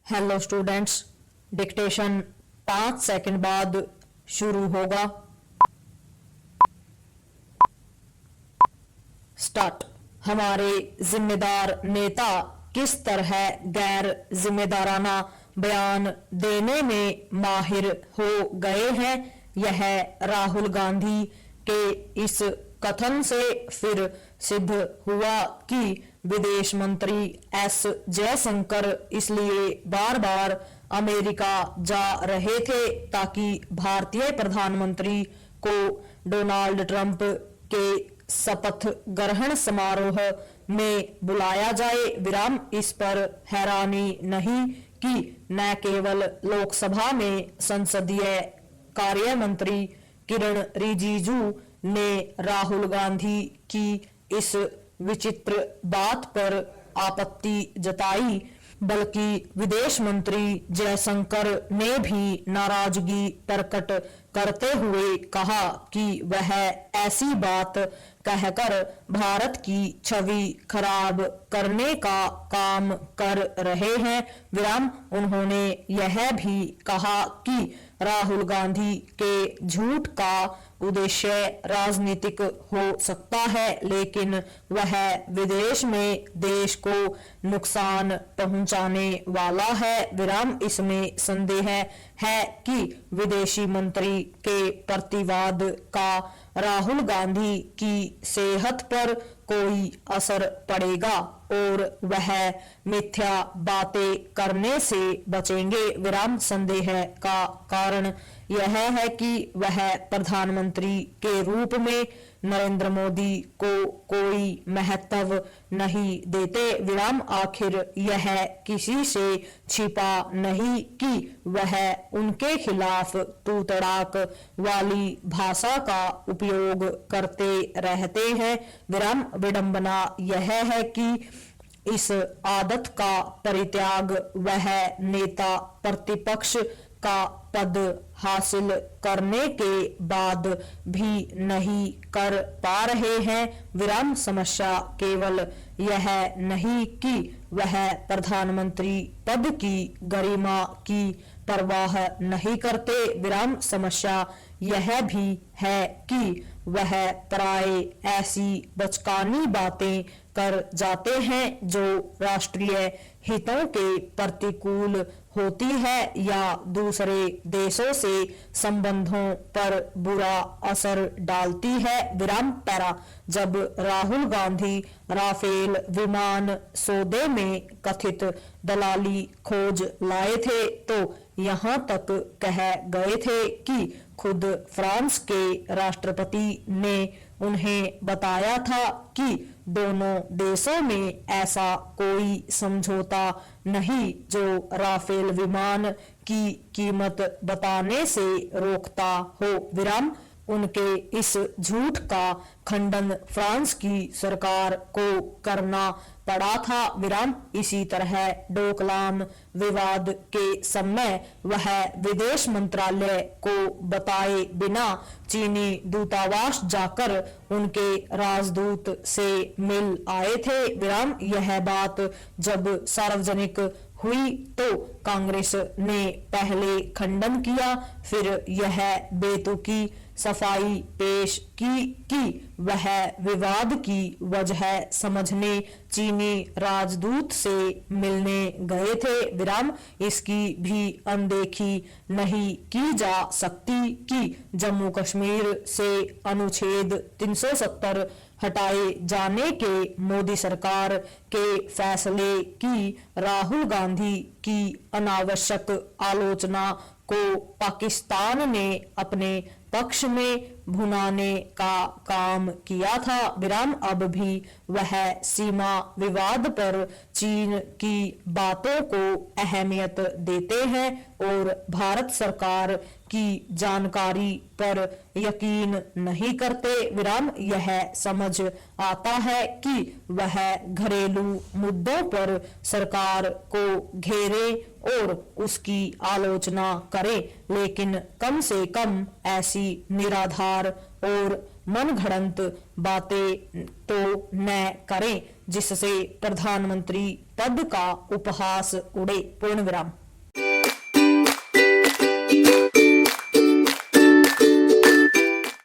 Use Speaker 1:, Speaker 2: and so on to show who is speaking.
Speaker 1: Hello students, dictation 5 second बाद शुरू होगा। स्टार्ट। हमारे जिम्मेदार नेता किस तरह गैर जिम्मेदाराना बयान देने में माहिर हो गए हैं, यह राहुल गांधी के इस कथन से फिर सिद्ध हुआ कि विदेश मंत्री एस जयशंकर इसलिए बार बार अमेरिका जा रहे थे ताकि भारतीय प्रधानमंत्री को डोनाल्ड ट्रंप के शपथ ग्रहण समारोह में बुलाया जाए। विराम। इस पर हैरानी नहीं कि न केवल लोकसभा में संसदीय कार्य मंत्री किरण रिजिजू ने राहुल गांधी की इस विचित्र बात पर आपत्ति जताई, बल्कि विदेश मंत्री जयशंकर ने भी नाराजगी प्रकट करते हुए कहा कि वह ऐसी बात कहकर भारत की छवि खराब करने का काम कर रहे हैं। विराम। उन्होंने यह भी कहा कि राहुल गांधी के झूठ का उद्देश्य राजनीतिक हो सकता है, लेकिन वह विदेश में देश को नुकसान पहुंचाने वाला है। विराम। इसमें संदेह है कि विदेशी मंत्री के प्रतिवाद का राहुल गांधी की सेहत पर कोई असर पड़ेगा और वह मिथ्या बातें करने से बचेंगे। विराम। संदेह का कारण यह है कि वह प्रधानमंत्री के रूप में नरेंद्र मोदी को कोई महत्व नहीं देते। विराम। आखिर यह किसी से छिपा नहीं कि वह उनके खिलाफ तू तड़ाक वाली भाषा का उपयोग करते रहते हैं। विराम। विडंबना यह है कि इस आदत का परित्याग वह नेता प्रतिपक्ष का पद हासिल करने के बाद भी नहीं कर पा रहे हैं। विराम। समस्या केवल यह नहीं कि वह प्रधानमंत्री पद की गरिमा की परवाह नहीं करते। विराम। समस्या यह भी है कि वह प्राय ऐसी बचकानी बातें कर जाते हैं जो राष्ट्रीय हितों के प्रतिकूल होती है या दूसरे देशों से संबंधों पर बुरा असर डालती है। विराम। पैरा। जब राहुल गांधी राफेल विमान सौदे में कथित दलाली खोज लाए थे तो यहाँ तक कह गए थे कि खुद फ्रांस के राष्ट्रपति ने उन्हें बताया था कि दोनों देशों में ऐसा कोई समझौता नहीं जो राफेल विमान की कीमत बताने से रोकता हो। विराम। उनके इस झूठ का खंडन फ्रांस की सरकार को करना पड़ा था। विराम। इसी तरह डोकलाम विवाद के समय वह विदेश मंत्रालय को बताए बिना चीनी दूतावास जाकर उनके राजदूत से मिल आए थे। विराम। यह बात जब सार्वजनिक हुई तो कांग्रेस ने पहले खंडन किया, फिर यह बेतुकी सफाई पेश की कि वह विवाद की वजह समझने चीनी राजदूत से मिलने गए थे। विराम। इसकी भी अनदेखी नहीं की जा सकती कि जम्मू कश्मीर से अनुच्छेद 370 हटाए जाने के मोदी सरकार के फैसले की राहुल गांधी की अनावश्यक आलोचना को पाकिस्तान ने अपने पक्ष में भुनाने का काम किया था। विराम। अब भी वह सीमा विवाद पर चीन की बातों को अहमियत देते हैं और भारत सरकार की जानकारी पर यकीन नहीं करते। विराम। यह समझ आता है कि वह घरेलू मुद्दों पर सरकार को घेरे और उसकी आलोचना करे, लेकिन कम से कम ऐसी निराधार और मनगढ़ंत बातें तो न करें जिससे प्रधानमंत्री पद का उपहास उड़े। पूर्ण विराम।